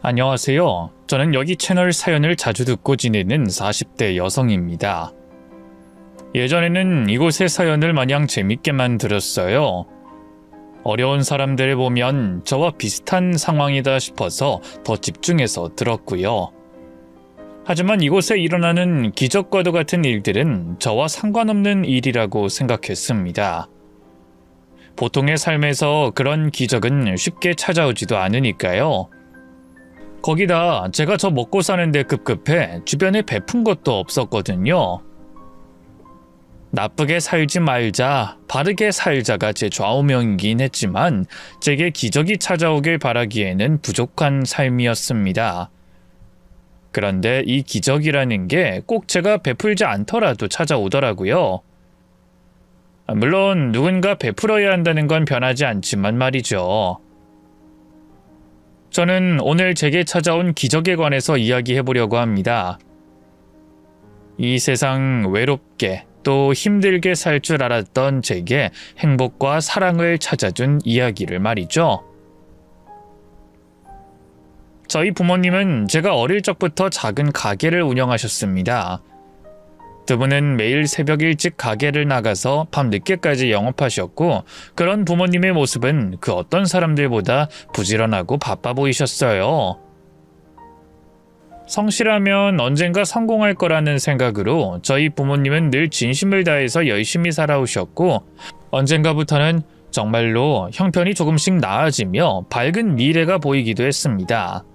안녕하세요. 저는 여기 채널 사연을 자주 듣고 지내는 40대 여성입니다. 예전에는 이곳의 사연을 마냥 재밌게만 들었어요. 어려운 사람들을 보면 저와 비슷한 상황이다 싶어서 더 집중해서 들었고요. 하지만 이곳에 일어나는 기적과도 같은 일들은 저와 상관없는 일이라고 생각했습니다. 보통의 삶에서 그런 기적은 쉽게 찾아오지도 않으니까요. 거기다 제가 저 먹고 사는데 급급해 주변에 베푼 것도 없었거든요. 나쁘게 살지 말자, 바르게 살자가 제 좌우명이긴 했지만 제게 기적이 찾아오길 바라기에는 부족한 삶이었습니다. 그런데 이 기적이라는 게 꼭 제가 베풀지 않더라도 찾아오더라고요. 물론 누군가 베풀어야 한다는 건 변하지 않지만 말이죠. 저는 오늘 제게 찾아온 기적에 관해서 이야기해보려고 합니다. 이 세상 외롭게 또 힘들게 살 줄 알았던 제게 행복과 사랑을 찾아준 이야기를 말이죠. 저희 부모님은 제가 어릴 적부터 작은 가게를 운영하셨습니다. 두 분은 매일 새벽 일찍 가게를 나가서 밤 늦게까지 영업하셨고 그런 부모님의 모습은 그 어떤 사람들보다 부지런하고 바빠 보이셨어요. 성실하면 언젠가 성공할 거라는 생각으로 저희 부모님은 늘 진심을 다해서 열심히 살아오셨고 언젠가부터는 정말로 형편이 조금씩 나아지며 밝은 미래가 보이기도 했습니다.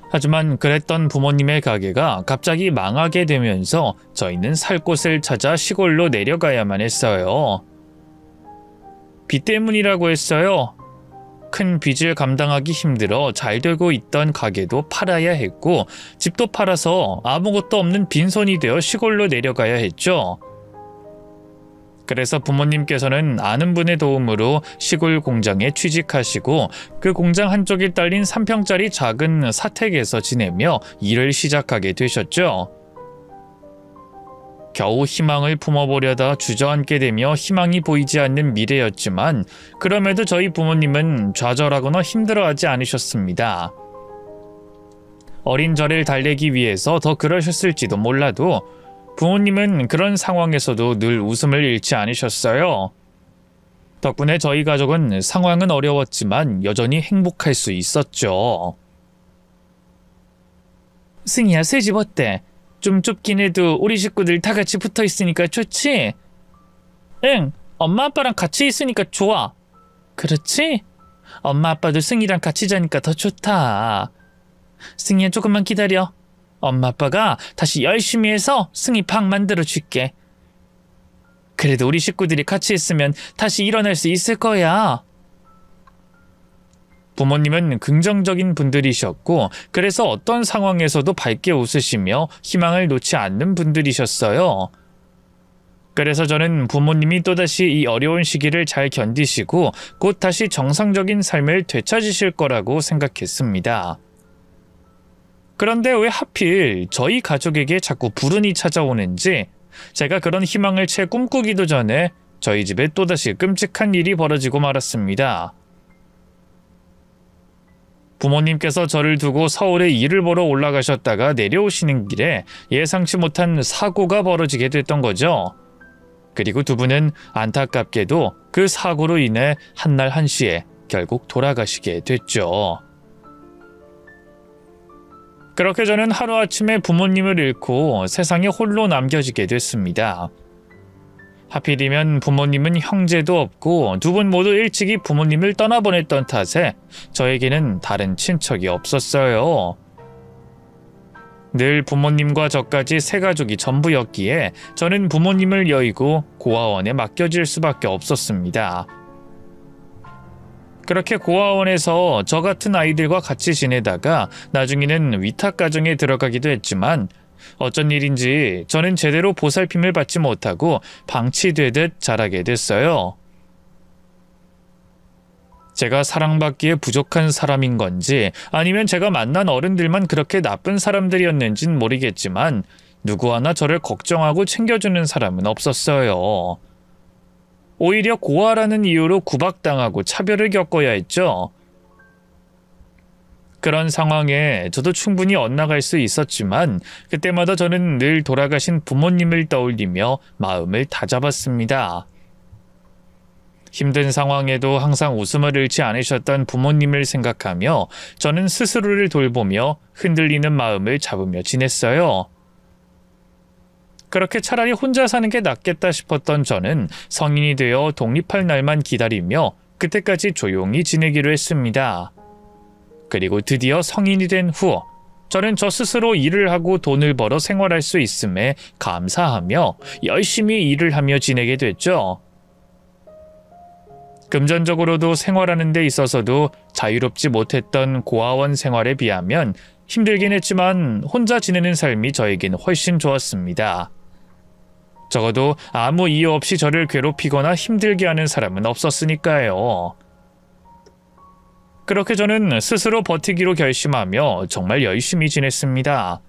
하지만 그랬던 부모님의 가게가 갑자기 망하게 되면서 저희는 살 곳을 찾아 시골로 내려가야만 했어요. 빚 때문이라고 했어요. 큰 빚을 감당하기 힘들어 잘 되고 있던 가게도 팔아야 했고 집도 팔아서 아무것도 없는 빈손이 되어 시골로 내려가야 했죠. 그래서 부모님께서는 아는 분의 도움으로 시골 공장에 취직하시고 그 공장 한쪽에 딸린 3평짜리 작은 사택에서 지내며 일을 시작하게 되셨죠. 겨우 희망을 품어보려다 주저앉게 되며 희망이 보이지 않는 미래였지만 그럼에도 저희 부모님은 좌절하거나 힘들어하지 않으셨습니다. 어린 저를 달래기 위해서 더 그러셨을지도 몰라도 부모님은 그런 상황에서도 늘 웃음을 잃지 않으셨어요. 덕분에 저희 가족은 상황은 어려웠지만 여전히 행복할 수 있었죠. 승희야, 새 집 어때? 좀 좁긴 해도 우리 식구들 다 같이 붙어 있으니까 좋지? 응, 엄마 아빠랑 같이 있으니까 좋아. 그렇지? 엄마 아빠도 승희랑 같이 자니까 더 좋다. 승희야, 조금만 기다려. 엄마 아빠가 다시 열심히 해서 승희 방 만들어 줄게. 그래도 우리 식구들이 같이 있으면 다시 일어날 수 있을 거야. 부모님은 긍정적인 분들이셨고 그래서 어떤 상황에서도 밝게 웃으시며 희망을 놓지 않는 분들이셨어요. 그래서 저는 부모님이 또다시 이 어려운 시기를 잘 견디시고 곧 다시 정상적인 삶을 되찾으실 거라고 생각했습니다. 그런데 왜 하필 저희 가족에게 자꾸 불운이 찾아오는지 제가 그런 희망을 채 꿈꾸기도 전에 저희 집에 또다시 끔찍한 일이 벌어지고 말았습니다. 부모님께서 저를 두고 서울에 일을 보러 올라가셨다가 내려오시는 길에 예상치 못한 사고가 벌어지게 됐던 거죠. 그리고 두 분은 안타깝게도 그 사고로 인해 한날 한시에 결국 돌아가시게 됐죠. 그렇게 저는 하루아침에 부모님을 잃고 세상에 홀로 남겨지게 됐습니다. 하필이면 부모님은 형제도 없고 두 분 모두 일찍이 부모님을 떠나보냈던 탓에 저에게는 다른 친척이 없었어요. 늘 부모님과 저까지 세 가족이 전부였기에 저는 부모님을 여의고 고아원에 맡겨질 수밖에 없었습니다. 그렇게 고아원에서 저 같은 아이들과 같이 지내다가 나중에는 위탁가정에 들어가기도 했지만 어쩐 일인지 저는 제대로 보살핌을 받지 못하고 방치되듯 자라게 됐어요. 제가 사랑받기에 부족한 사람인 건지 아니면 제가 만난 어른들만 그렇게 나쁜 사람들이었는진 모르겠지만 누구 하나 저를 걱정하고 챙겨주는 사람은 없었어요. 오히려 고아라는 이유로 구박당하고 차별을 겪어야 했죠. 그런 상황에 저도 충분히 엇나갈 수 있었지만 그때마다 저는 늘 돌아가신 부모님을 떠올리며 마음을 다잡았습니다. 힘든 상황에도 항상 웃음을 잃지 않으셨던 부모님을 생각하며 저는 스스로를 돌보며 흔들리는 마음을 잡으며 지냈어요. 그렇게 차라리 혼자 사는 게 낫겠다 싶었던 저는 성인이 되어 독립할 날만 기다리며 그때까지 조용히 지내기로 했습니다. 그리고 드디어 성인이 된 후 저는 저 스스로 일을 하고 돈을 벌어 생활할 수 있음에 감사하며 열심히 일을 하며 지내게 됐죠. 금전적으로도 생활하는 데 있어서도 자유롭지 못했던 고아원 생활에 비하면 힘들긴 했지만 혼자 지내는 삶이 저에겐 훨씬 좋았습니다. 적어도 아무 이유 없이 저를 괴롭히거나 힘들게 하는 사람은 없었으니까요. 그렇게 저는 스스로 버티기로 결심하며 정말 열심히 지냈습니다.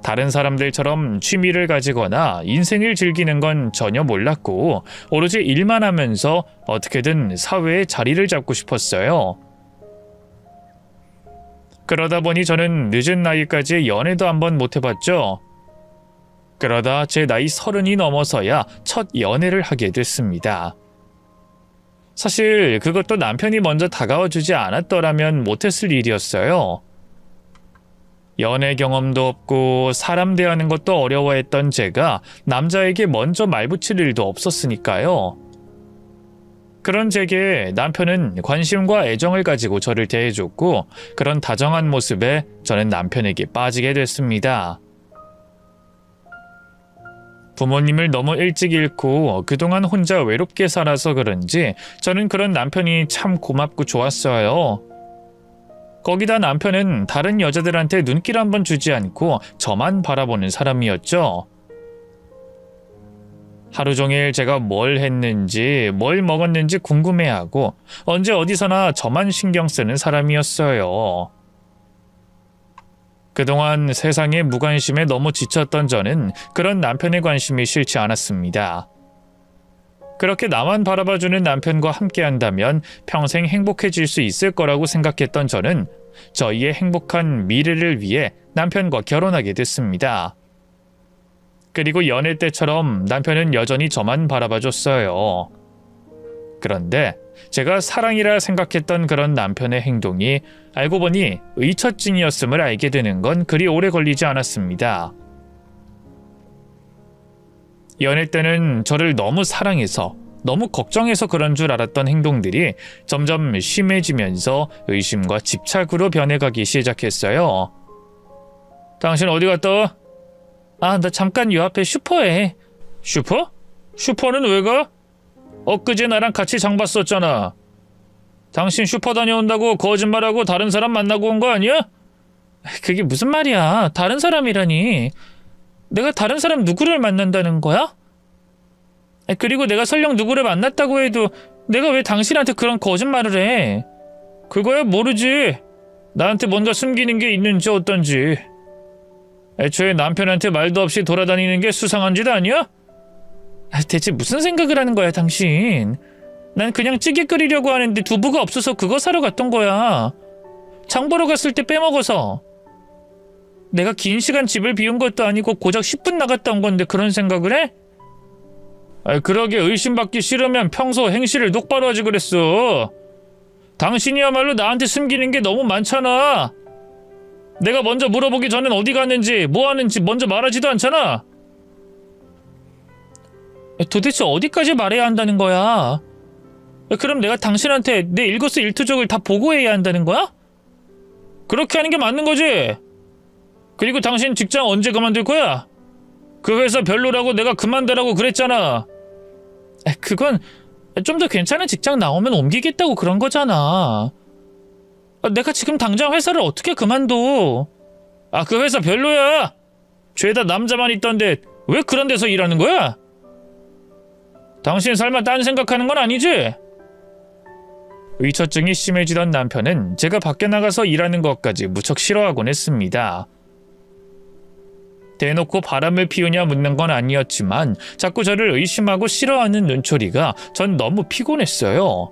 다른 사람들처럼 취미를 가지거나 인생을 즐기는 건 전혀 몰랐고 오로지 일만 하면서 어떻게든 사회에 자리를 잡고 싶었어요. 그러다 보니 저는 늦은 나이까지 연애도 한번 못 해봤죠. 그러다 제 나이 30이 넘어서야 첫 연애를 하게 됐습니다. 사실 그것도 남편이 먼저 다가와주지 않았더라면 못했을 일이었어요. 연애 경험도 없고 사람 대하는 것도 어려워했던 제가 남자에게 먼저 말 붙일 일도 없었으니까요. 그런 제게 남편은 관심과 애정을 가지고 저를 대해줬고 그런 다정한 모습에 저는 남편에게 빠지게 됐습니다. 부모님을 너무 일찍 잃고 그동안 혼자 외롭게 살아서 그런지 저는 그런 남편이 참 고맙고 좋았어요. 거기다 남편은 다른 여자들한테 눈길 한번 주지 않고 저만 바라보는 사람이었죠. 하루 종일 제가 뭘 했는지 뭘 먹었는지 궁금해하고 언제 어디서나 저만 신경 쓰는 사람이었어요. 그동안 세상의 무관심에 너무 지쳤던 저는 그런 남편의 관심이 싫지 않았습니다. 그렇게 나만 바라봐주는 남편과 함께한다면 평생 행복해질 수 있을 거라고 생각했던 저는 저희의 행복한 미래를 위해 남편과 결혼하게 됐습니다. 그리고 연애 때처럼 남편은 여전히 저만 바라봐줬어요. 그런데 제가 사랑이라 생각했던 그런 남편의 행동이 알고 보니 의처증이었음을 알게 되는 건 그리 오래 걸리지 않았습니다. 연애 때는 저를 너무 사랑해서 너무 걱정해서 그런 줄 알았던 행동들이 점점 심해지면서 의심과 집착으로 변해가기 시작했어요. 당신 어디 갔다 와? 아, 나 잠깐 요 앞에 슈퍼에. 슈퍼? 슈퍼는 왜 가? 엊그제 나랑 같이 장 봤었잖아. 당신 슈퍼 다녀온다고 거짓말하고 다른 사람 만나고 온 거 아니야? 그게 무슨 말이야. 다른 사람이라니. 내가 다른 사람 누구를 만난다는 거야? 그리고 내가 설령 누구를 만났다고 해도 내가 왜 당신한테 그런 거짓말을 해? 그거야 모르지. 나한테 뭔가 숨기는 게 있는지 어떤지. 애초에 남편한테 말도 없이 돌아다니는 게 수상한 짓 아니야? 대체 무슨 생각을 하는 거야 당신? 난 그냥 찌개 끓이려고 하는데 두부가 없어서 그거 사러 갔던 거야. 장 보러 갔을 때 빼먹어서. 내가 긴 시간 집을 비운 것도 아니고 고작 10분 나갔다 온 건데 그런 생각을 해? 그러게 의심받기 싫으면 평소 행실을 똑바로 하지 그랬어. 당신이야말로 나한테 숨기는 게 너무 많잖아. 내가 먼저 물어보기 전엔 어디 갔는지 뭐 하는지 먼저 말하지도 않잖아. 도대체 어디까지 말해야 한다는 거야? 그럼 내가 당신한테 내 일거수일투족을 다 보고해야 한다는 거야? 그렇게 하는 게 맞는 거지? 그리고 당신 직장 언제 그만둘 거야? 그 회사 별로라고 내가 그만두라고 그랬잖아. 그건 좀 더 괜찮은 직장 나오면 옮기겠다고 그런 거잖아. 내가 지금 당장 회사를 어떻게 그만둬? 그 회사 별로야. 죄다 남자만 있던데 왜 그런 데서 일하는 거야? 당신 설마 딴 생각하는 건 아니지? 의처증이 심해지던 남편은 제가 밖에 나가서 일하는 것까지 무척 싫어하곤 했습니다. 대놓고 바람을 피우냐 묻는 건 아니었지만 자꾸 저를 의심하고 싫어하는 눈초리가 전 너무 피곤했어요.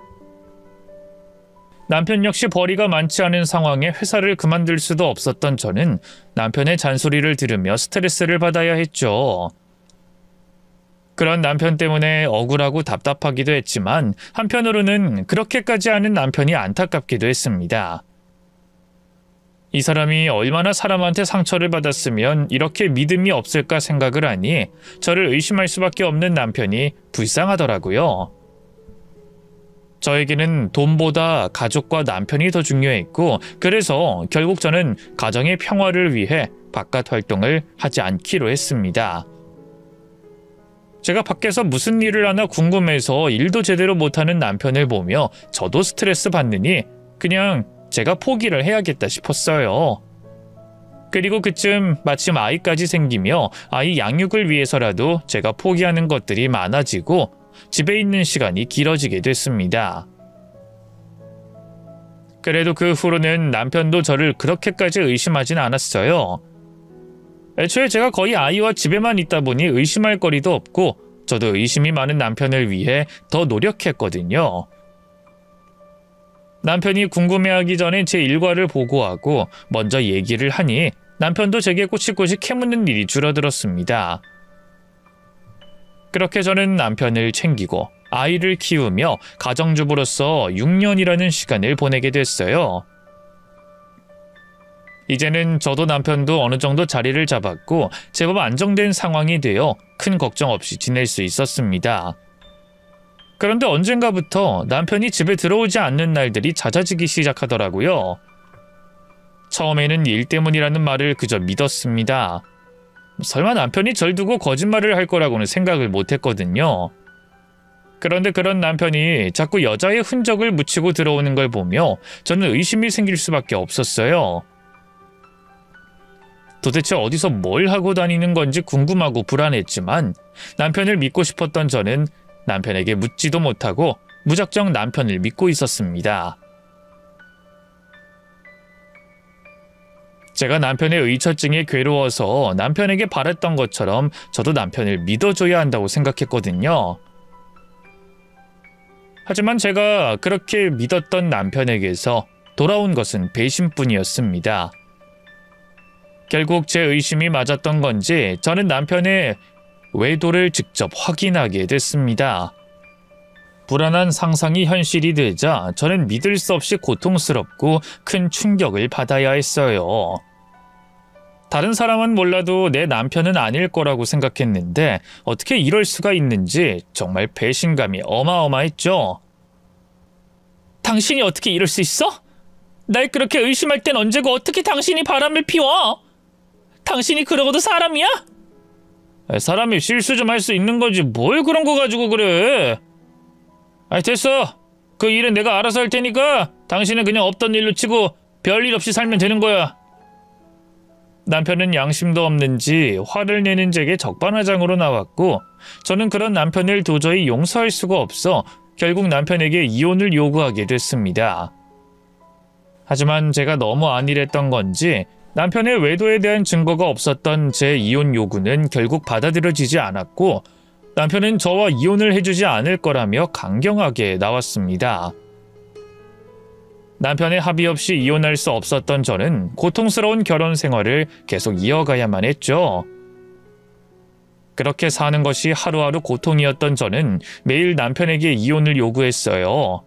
남편 역시 벌이가 많지 않은 상황에 회사를 그만둘 수도 없었던 저는 남편의 잔소리를 들으며 스트레스를 받아야 했죠. 그런 남편 때문에 억울하고 답답하기도 했지만 한편으로는 그렇게까지 하는 남편이 안타깝기도 했습니다. 이 사람이 얼마나 사람한테 상처를 받았으면 이렇게 믿음이 없을까 생각을 하니 저를 의심할 수밖에 없는 남편이 불쌍하더라고요. 저에게는 돈보다 가족과 남편이 더 중요했고 그래서 결국 저는 가정의 평화를 위해 바깥 활동을 하지 않기로 했습니다. 제가 밖에서 무슨 일을 하나 궁금해서 일도 제대로 못하는 남편을 보며 저도 스트레스 받느니 그냥 제가 포기를 해야겠다 싶었어요. 그리고 그쯤 마침 아이까지 생기며 아이 양육을 위해서라도 제가 포기하는 것들이 많아지고 집에 있는 시간이 길어지게 됐습니다. 그래도 그 후로는 남편도 저를 그렇게까지 의심하진 않았어요. 애초에 제가 거의 아이와 집에만 있다 보니 의심할 거리도 없고 저도 의심이 많은 남편을 위해 더 노력했거든요. 남편이 궁금해하기 전에 제 일과를 보고하고 먼저 얘기를 하니 남편도 제게 꼬치꼬치 캐묻는 일이 줄어들었습니다. 그렇게 저는 남편을 챙기고 아이를 키우며 가정주부로서 6년이라는 시간을 보내게 됐어요. 이제는 저도 남편도 어느 정도 자리를 잡았고 제법 안정된 상황이 되어 큰 걱정 없이 지낼 수 있었습니다. 그런데 언젠가부터 남편이 집에 들어오지 않는 날들이 잦아지기 시작하더라고요. 처음에는 일 때문이라는 말을 그저 믿었습니다. 설마 남편이 절 두고 거짓말을 할 거라고는 생각을 못했거든요. 그런데 그런 남편이 자꾸 여자의 흔적을 묻히고 들어오는 걸 보며 저는 의심이 생길 수밖에 없었어요. 도대체 어디서 뭘 하고 다니는 건지 궁금하고 불안했지만 남편을 믿고 싶었던 저는 남편에게 묻지도 못하고 무작정 남편을 믿고 있었습니다. 제가 남편의 의처증에 괴로워서 남편에게 바랬던 것처럼 저도 남편을 믿어줘야 한다고 생각했거든요. 하지만 제가 그렇게 믿었던 남편에게서 돌아온 것은 배신뿐이었습니다. 결국 제 의심이 맞았던 건지 저는 남편의 외도를 직접 확인하게 됐습니다. 불안한 상상이 현실이 되자 저는 믿을 수 없이 고통스럽고 큰 충격을 받아야 했어요. 다른 사람은 몰라도 내 남편은 아닐 거라고 생각했는데 어떻게 이럴 수가 있는지 정말 배신감이 어마어마했죠. 당신이 어떻게 이럴 수 있어? 날 그렇게 의심할 땐 언제고 어떻게 당신이 바람을 피워? 당신이 그러고도 사람이야? 사람이 실수 좀 할 수 있는 거지 뭘 그런 거 가지고 그래. 됐어. 그 일은 내가 알아서 할 테니까 당신은 그냥 없던 일로 치고 별일 없이 살면 되는 거야. 남편은 양심도 없는지 화를 내는 제게 적반하장으로 나왔고 저는 그런 남편을 도저히 용서할 수가 없어 결국 남편에게 이혼을 요구하게 됐습니다. 하지만 제가 너무 안일했던 건지 남편의 외도에 대한 증거가 없었던 제 이혼 요구는 결국 받아들여지지 않았고 남편은 저와 이혼을 해주지 않을 거라며 강경하게 나왔습니다. 남편의 합의 없이 이혼할 수 없었던 저는 고통스러운 결혼 생활을 계속 이어가야만 했죠. 그렇게 사는 것이 하루하루 고통이었던 저는 매일 남편에게 이혼을 요구했어요.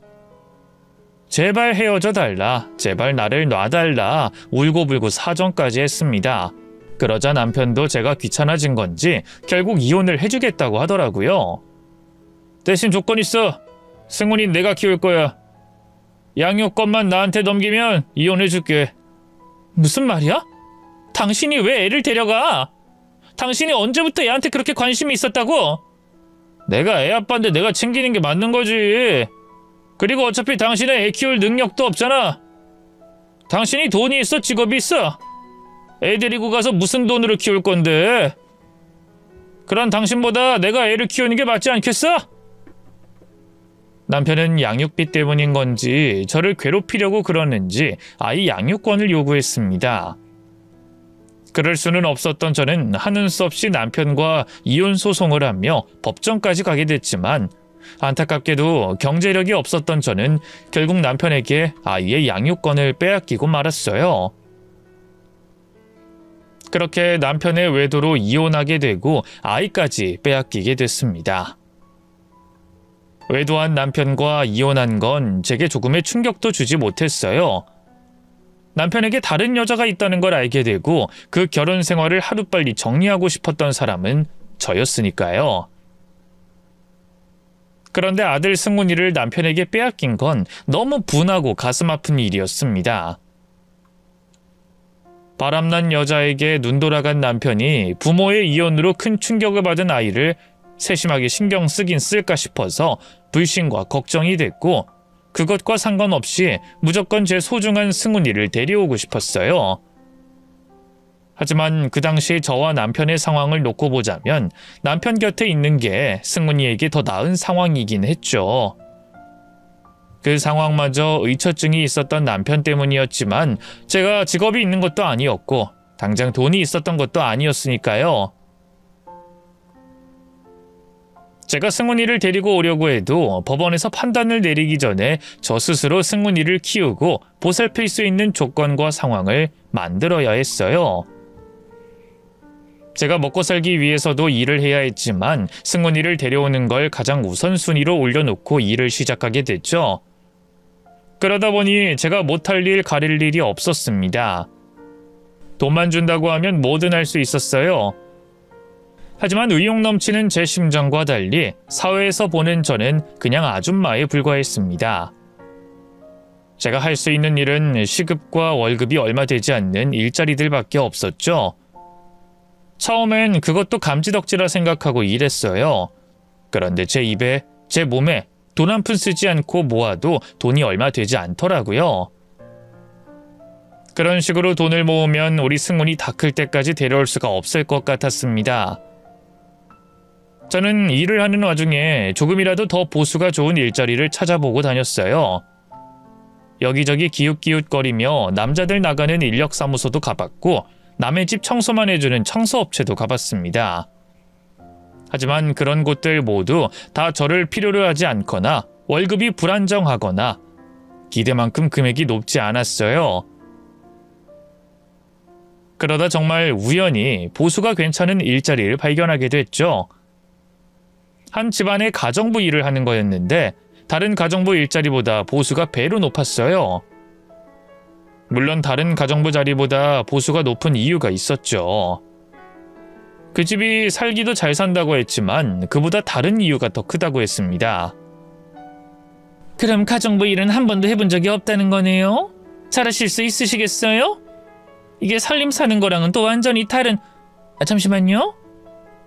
제발 헤어져 달라, 제발 나를 놔달라, 울고불고 사정까지 했습니다. 그러자 남편도 제가 귀찮아진 건지 결국 이혼을 해주겠다고 하더라고요. 대신 조건 있어. 승훈이 내가 키울 거야. 양육권만 나한테 넘기면 이혼해줄게. 무슨 말이야? 당신이 왜 애를 데려가? 당신이 언제부터 애한테 그렇게 관심이 있었다고? 내가 애 아빠인데 내가 챙기는 게 맞는 거지. 그리고 어차피 당신은 애 키울 능력도 없잖아. 당신이 돈이 있어, 직업이 있어. 애 데리고 가서 무슨 돈으로 키울 건데? 그런 당신보다 내가 애를 키우는 게 맞지 않겠어? 남편은 양육비 때문인 건지 저를 괴롭히려고 그러는지 아이 양육권을 요구했습니다. 그럴 수는 없었던 저는 하는 수 없이 남편과 이혼 소송을 하며 법정까지 가게 됐지만 안타깝게도 경제력이 없었던 저는 결국 남편에게 아이의 양육권을 빼앗기고 말았어요. 그렇게 남편의 외도로 이혼하게 되고 아이까지 빼앗기게 됐습니다. 외도한 남편과 이혼한 건 제게 조금의 충격도 주지 못했어요. 남편에게 다른 여자가 있다는 걸 알게 되고 그 결혼 생활을 하루빨리 정리하고 싶었던 사람은 저였으니까요. 그런데 아들 승훈이를 남편에게 빼앗긴 건 너무 분하고 가슴 아픈 일이었습니다. 바람난 여자에게 눈돌아간 남편이 부모의 이혼으로 큰 충격을 받은 아이를 세심하게 신경 쓰긴 쓸까 싶어서 불신과 걱정이 됐고 그것과 상관없이 무조건 제 소중한 승훈이를 데려오고 싶었어요. 하지만 그 당시 저와 남편의 상황을 놓고 보자면 남편 곁에 있는 게 승훈이에게 더 나은 상황이긴 했죠. 그 상황마저 의처증이 있었던 남편 때문이었지만 제가 직업이 있는 것도 아니었고 당장 돈이 있었던 것도 아니었으니까요. 제가 승훈이를 데리고 오려고 해도 법원에서 판단을 내리기 전에 저 스스로 승훈이를 키우고 보살필 수 있는 조건과 상황을 만들어야 했어요. 제가 먹고 살기 위해서도 일을 해야 했지만 승훈이를 데려오는 걸 가장 우선순위로 올려놓고 일을 시작하게 됐죠. 그러다 보니 제가 못할 일 가릴 일이 없었습니다. 돈만 준다고 하면 뭐든 할 수 있었어요. 하지만 의욕 넘치는 제 심정과 달리 사회에서 보는 저는 그냥 아줌마에 불과했습니다. 제가 할 수 있는 일은 시급과 월급이 얼마 되지 않는 일자리들밖에 없었죠. 처음엔 그것도 감지덕지라 생각하고 일했어요. 그런데 제 입에, 제 몸에 돈 한 푼 쓰지 않고 모아도 돈이 얼마 되지 않더라고요. 그런 식으로 돈을 모으면 우리 승훈이 다 클 때까지 데려올 수가 없을 것 같았습니다. 저는 일을 하는 와중에 조금이라도 더 보수가 좋은 일자리를 찾아보고 다녔어요. 여기저기 기웃기웃거리며 남자들 나가는 인력사무소도 가봤고 남의 집 청소만 해주는 청소업체도 가봤습니다. 하지만 그런 곳들 모두 다 저를 필요로 하지 않거나 월급이 불안정하거나 기대만큼 금액이 높지 않았어요. 그러다 정말 우연히 보수가 괜찮은 일자리를 발견하게 됐죠. 한 집안의 가정부 일을 하는 거였는데 다른 가정부 일자리보다 보수가 배로 높았어요. 물론 다른 가정부 자리보다 보수가 높은 이유가 있었죠. 그 집이 살기도 잘 산다고 했지만 그보다 다른 이유가 더 크다고 했습니다. 그럼 가정부 일은 한 번도 해본 적이 없다는 거네요? 잘하실 수 있으시겠어요? 이게 살림 사는 거랑은 또 완전히 다른... 잠시만요.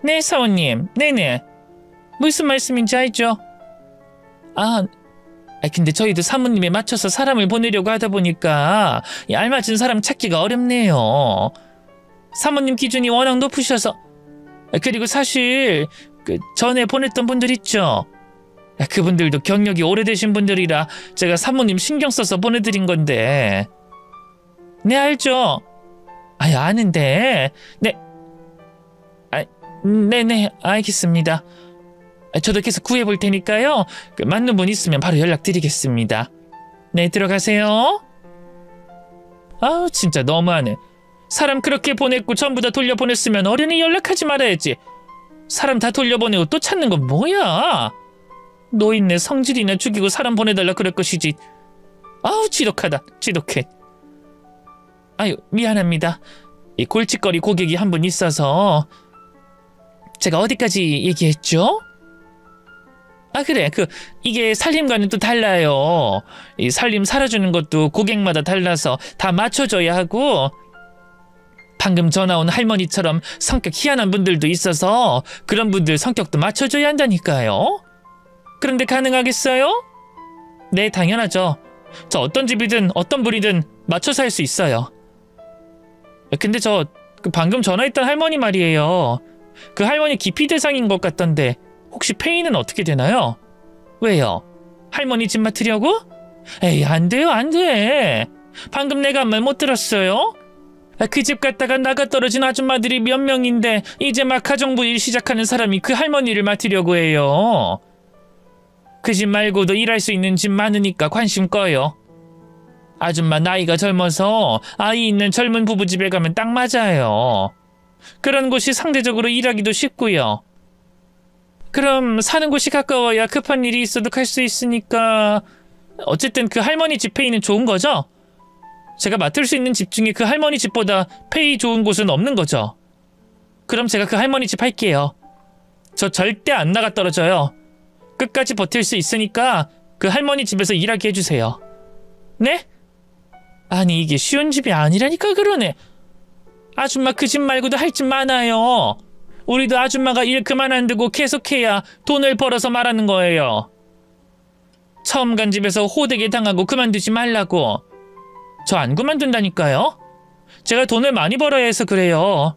네, 사원님. 네네. 무슨 말씀인지 알죠? 근데 저희도 사모님에 맞춰서 사람을 보내려고 하다 보니까 알맞은 사람 찾기가 어렵네요. 사모님 기준이 워낙 높으셔서. 그리고 사실 전에 보냈던 분들 있죠? 그분들도 경력이 오래되신 분들이라 제가 사모님 신경 써서 보내드린 건데. 네, 알죠? 아는데. 네. 네네, 알겠습니다. 저도 계속 구해볼 테니까요. 맞는 분 있으면 바로 연락드리겠습니다. 네, 들어가세요. 진짜 너무하네. 사람 그렇게 보냈고 전부 다 돌려보냈으면 어련히 연락하지 말아야지. 사람 다 돌려보내고 또 찾는 건 뭐야? 노인네 성질이나 죽이고 사람 보내달라 그럴 것이지. 지독하다. 지독해. 미안합니다. 이 골칫거리 고객이 한 분 있어서. 제가 어디까지 얘기했죠? 그래. 이게 살림과는 또 달라요. 이 살림 살아주는 것도 고객마다 달라서 다 맞춰줘야 하고, 방금 전화 온 할머니처럼 성격 희한한 분들도 있어서 그런 분들 성격도 맞춰줘야 한다니까요. 그런데 가능하겠어요? 네, 당연하죠. 저 어떤 집이든 어떤 분이든 맞춰서 할 수 있어요. 근데 저 방금 전화했던 할머니 말이에요. 그 할머니 기피 대상인 것 같던데 혹시 페이는 어떻게 되나요? 왜요? 할머니 집 맡으려고? 에이, 안 돼요, 안 돼. 방금 내가 한 말 못 들었어요? 그 집 갔다가 나가 떨어진 아줌마들이 몇 명인데 이제 막 가정부 일 시작하는 사람이 그 할머니를 맡으려고 해요. 그 집 말고도 일할 수 있는 집 많으니까 관심 꺼요. 아줌마 나이가 젊어서 아이 있는 젊은 부부 집에 가면 딱 맞아요. 그런 곳이 상대적으로 일하기도 쉽고요. 그럼 사는 곳이 가까워야 급한 일이 있어도 갈 수 있으니까 어쨌든 그 할머니 집 페이는 좋은 거죠? 제가 맡을 수 있는 집 중에 그 할머니 집보다 페이 좋은 곳은 없는 거죠? 그럼 제가 그 할머니 집 할게요. 저 절대 안 나가 떨어져요. 끝까지 버틸 수 있으니까 그 할머니 집에서 일하게 해주세요. 네? 아니 이게 쉬운 집이 아니라니까 그러네. 아줌마 그 집 말고도 할 집 많아요. 우리도 아줌마가 일 그만 안 두고 계속해야 돈을 벌어서 말하는 거예요. 처음 간 집에서 호되게 당하고 그만두지 말라고. 저 안 그만둔다니까요. 제가 돈을 많이 벌어야 해서 그래요.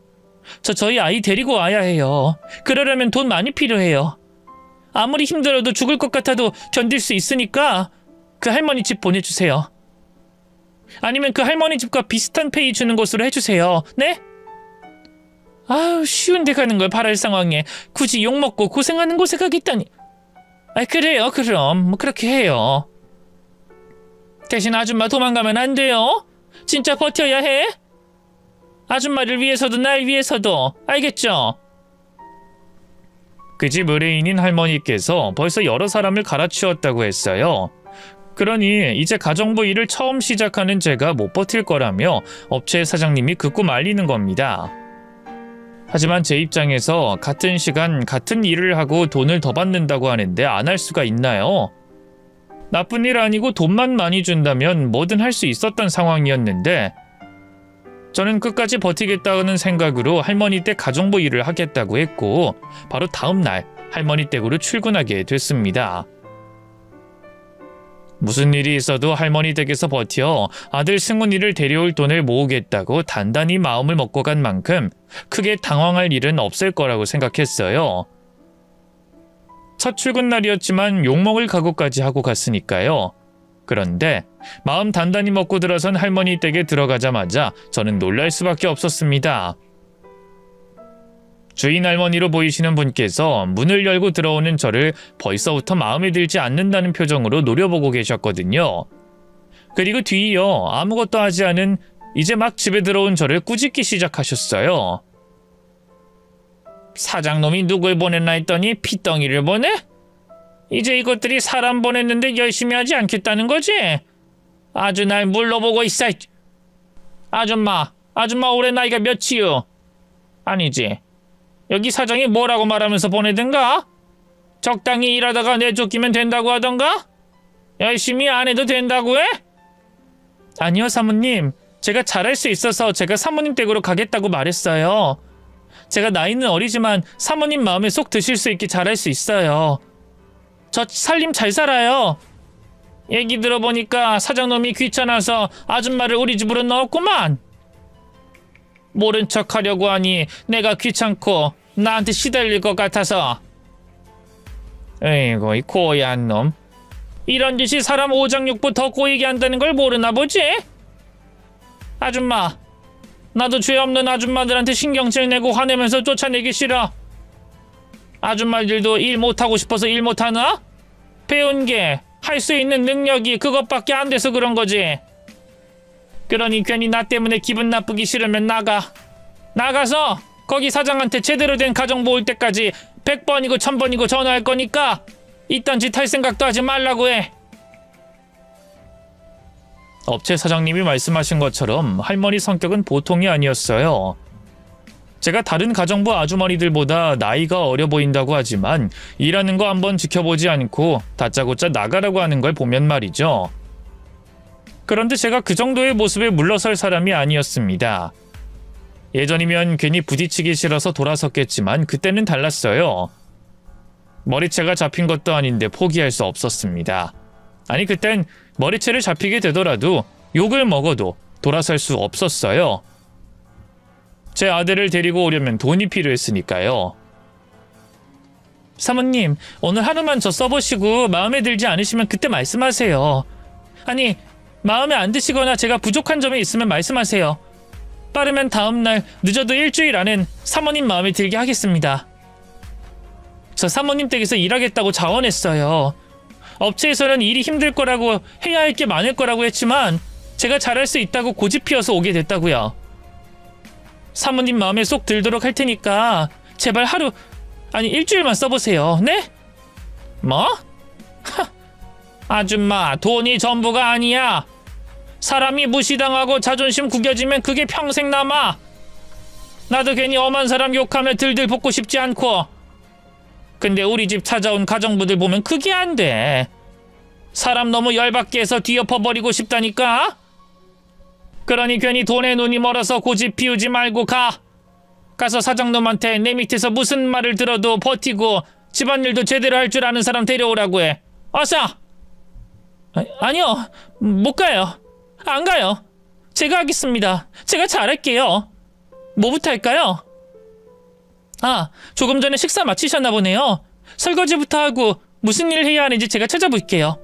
저희 아이 데리고 와야 해요. 그러려면 돈 많이 필요해요. 아무리 힘들어도 죽을 것 같아도 견딜 수 있으니까 그 할머니 집 보내주세요. 아니면 그 할머니 집과 비슷한 페이 주는 곳으로 해주세요. 네? 아우 쉬운 데 가는 걸 바랄 상황에 굳이 욕먹고 고생하는 곳에 가겠다니. 아 그래요 그럼 뭐 그렇게 해요. 대신 아줌마 도망가면 안 돼요. 진짜 버텨야 해. 아줌마를 위해서도 날 위해서도 알겠죠? 그 집 의뢰인인 할머니께서 벌써 여러 사람을 갈아치웠다고 했어요. 그러니 이제 가정부 일을 처음 시작하는 제가 못 버틸 거라며 업체 사장님이 극구 말리는 겁니다. 하지만 제 입장에서 같은 시간 같은 일을 하고 돈을 더 받는다고 하는데 안 할 수가 있나요? 나쁜 일 아니고 돈만 많이 준다면 뭐든 할 수 있었던 상황이었는데 저는 끝까지 버티겠다는 생각으로 할머니 댁 가정부 일을 하겠다고 했고 바로 다음 날 할머니 댁으로 출근하게 됐습니다. 무슨 일이 있어도 할머니 댁에서 버텨 아들 승훈이를 데려올 돈을 모으겠다고 단단히 마음을 먹고 간 만큼 크게 당황할 일은 없을 거라고 생각했어요. 첫 출근 날이었지만 욕먹을 각오까지 하고 갔으니까요. 그런데 마음 단단히 먹고 들어선 할머니 댁에 들어가자마자 저는 놀랄 수밖에 없었습니다. 주인 할머니로 보이시는 분께서 문을 열고 들어오는 저를 벌써부터 마음에 들지 않는다는 표정으로 노려보고 계셨거든요. 그리고 뒤이어 아무것도 하지 않은 이제 막 집에 들어온 저를 꾸짖기 시작하셨어요. 사장놈이 누굴 보냈나 했더니 피덩이를 보내? 이제 이것들이 사람 보냈는데 열심히 하지 않겠다는 거지? 아주 날 물러보고 있어. 아줌마 올해 나이가 몇이요? 아니지. 여기 사장이 뭐라고 말하면서 보내든가? 적당히 일하다가 내쫓기면 된다고 하던가? 열심히 안 해도 된다고 해? 아니요 사모님. 제가 잘할 수 있어서 제가 사모님 댁으로 가겠다고 말했어요. 제가 나이는 어리지만 사모님 마음에 쏙 드실 수 있게 잘할 수 있어요. 저 살림 잘 살아요. 얘기 들어보니까 사장놈이 귀찮아서 아줌마를 우리 집으로 넣었구만. 모른 척 하려고 하니 내가 귀찮고 나한테 시달릴 것 같아서. 에이구 이 고얀 놈. 이런 짓이 사람 오장육부 더 꼬이게 한다는 걸 모르나 보지? 아줌마 나도 죄 없는 아줌마들한테 신경질 내고 화내면서 쫓아내기 싫어. 아줌마들도 일 못하고 싶어서 일 못하나? 배운 게 할 수 있는 능력이 그것밖에 안 돼서 그런 거지. 그러니 괜히 나 때문에 기분 나쁘기 싫으면 나가서 거기 사장한테 제대로 된 가정부 올 때까지 100번이고 1000번이고 전화할 거니까 이딴 짓 할 생각도 하지 말라고 해. 업체 사장님이 말씀하신 것처럼 할머니 성격은 보통이 아니었어요. 제가 다른 가정부 아주머니들보다 나이가 어려 보인다고 하지만 일하는 거 한번 지켜보지 않고 다짜고짜 나가라고 하는 걸 보면 말이죠. 그런데 제가 그 정도의 모습에 물러설 사람이 아니었습니다. 예전이면 괜히 부딪히기 싫어서 돌아섰겠지만 그때는 달랐어요. 머리채가 잡힌 것도 아닌데 포기할 수 없었습니다. 아니 그땐 머리채를 잡히게 되더라도 욕을 먹어도 돌아설 수 없었어요. 제 아들을 데리고 오려면 돈이 필요했으니까요. 사모님, 오늘 하루만 저 써보시고 마음에 들지 않으시면 그때 말씀하세요. 아니, 마음에 안 드시거나 제가 부족한 점이 있으면 말씀하세요. 빠르면 다음날, 늦어도 일주일 안엔 사모님 마음에 들게 하겠습니다. 저 사모님 댁에서 일하겠다고 자원했어요. 업체에서는 일이 힘들 거라고 해야 할 게 많을 거라고 했지만 제가 잘할 수 있다고 고집 피워서 오게 됐다고요. 사모님 마음에 쏙 들도록 할 테니까 제발 일주일만 써보세요. 네? 뭐? 아줌마, 돈이 전부가 아니야. 사람이 무시당하고 자존심 구겨지면 그게 평생 남아. 나도 괜히 엄한 사람 욕하며 들들 볶고 싶지 않고. 근데 우리 집 찾아온 가정부들 보면 그게 안 돼. 사람 너무 열받게 해서 뒤엎어버리고 싶다니까? 그러니 괜히 돈에 눈이 멀어서 고집 피우지 말고 가서 사장놈한테 내 밑에서 무슨 말을 들어도 버티고 집안일도 제대로 할 줄 아는 사람 데려오라고 해. 어서! 아니요, 못 가요. 안 가요. 제가 하겠습니다. 제가 잘할게요. 뭐부터 할까요? 조금 전에 식사 마치셨나 보네요. 설거지부터 하고 무슨 일 해야 하는지 제가 찾아볼게요.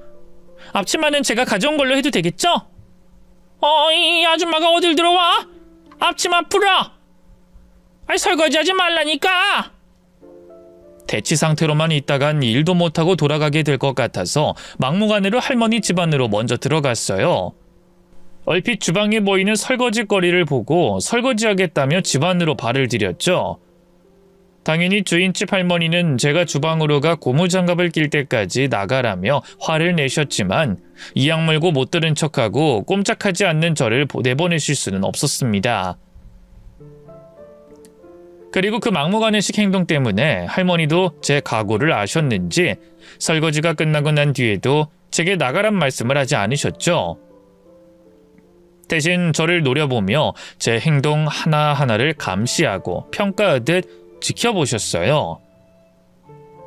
앞치마는 제가 가져온 걸로 해도 되겠죠? 이 아줌마가 어딜 들어와? 앞치마 풀어! 설거지하지 말라니까! 대치 상태로만 있다간 일도 못하고 돌아가게 될 것 같아서 막무가내로 할머니 집안으로 먼저 들어갔어요. 얼핏 주방에 보이는 설거지거리를 보고 설거지하겠다며 집안으로 발을 들였죠. 당연히 주인집 할머니는 제가 주방으로 가 고무장갑을 낄 때까지 나가라며 화를 내셨지만 이악 물고 못 들은 척하고 꼼짝하지 않는 저를 내보내실 수는 없었습니다. 그리고 그 막무가내식 행동 때문에 할머니도 제 각오를 아셨는지 설거지가 끝나고 난 뒤에도 제게 나가란 말씀을 하지 않으셨죠. 대신 저를 노려보며 제 행동 하나하나를 감시하고 평가하듯 지켜보셨어요.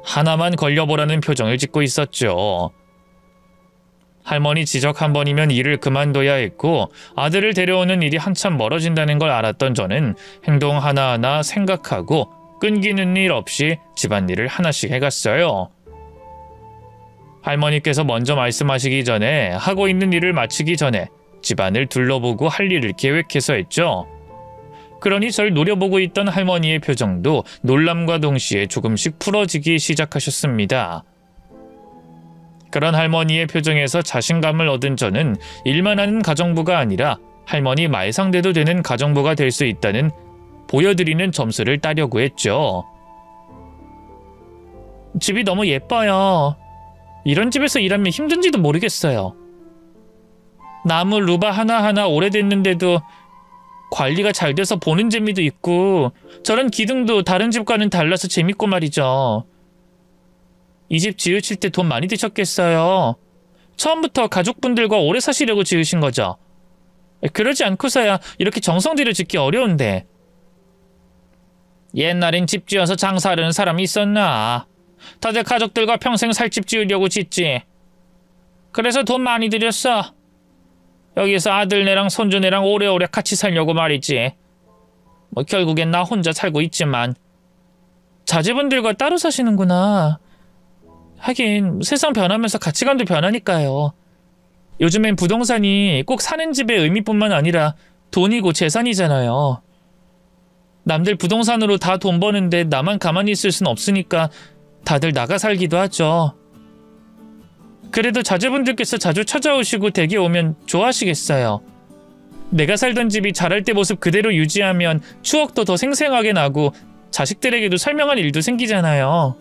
하나만 걸려보라는 표정을 짓고 있었죠. 할머니 지적 한 번이면 일을 그만둬야 했고 아들을 데려오는 일이 한참 멀어진다는 걸 알았던 저는 행동 하나하나 생각하고 끊기는 일 없이 집안일을 하나씩 해갔어요. 할머니께서 먼저 말씀하시기 전에 하고 있는 일을 마치기 전에 집안을 둘러보고 할 일을 계획해서 했죠. 그러니 절 노려보고 있던 할머니의 표정도 놀람과 동시에 조금씩 풀어지기 시작하셨습니다. 그런 할머니의 표정에서 자신감을 얻은 저는 일만 하는 가정부가 아니라 할머니 말상대도 되는 가정부가 될 수 있다는 보여드리는 점수를 따려고 했죠. 집이 너무 예뻐요. 이런 집에서 일하면 힘든지도 모르겠어요. 나무 루바 하나하나 오래됐는데도 관리가 잘 돼서 보는 재미도 있고 저런 기둥도 다른 집과는 달라서 재밌고 말이죠. 이 집 지으실 때 돈 많이 드셨겠어요. 처음부터 가족분들과 오래 사시려고 지으신 거죠. 그러지 않고서야 이렇게 정성 들여 짓기 어려운데. 옛날엔 집 지어서 장사하려는 사람이 있었나? 다들 가족들과 평생 살 집 지으려고 짓지. 그래서 돈 많이 들였어. 여기서 아들네랑 손주네랑 오래오래 같이 살려고 말이지. 결국엔 나 혼자 살고 있지만. 자제분들과 따로 사시는구나. 하긴 세상 변하면서 가치관도 변하니까요. 요즘엔 부동산이 꼭 사는 집의 의미뿐만 아니라 돈이고 재산이잖아요. 남들 부동산으로 다 돈 버는데 나만 가만히 있을 순 없으니까 다들 나가 살기도 하죠. 그래도 자제분들께서 자주 찾아오시고 댁에 오면 좋아하시겠어요. 내가 살던 집이 자랄 때 모습 그대로 유지하면 추억도 더 생생하게 나고 자식들에게도 설명할 일도 생기잖아요.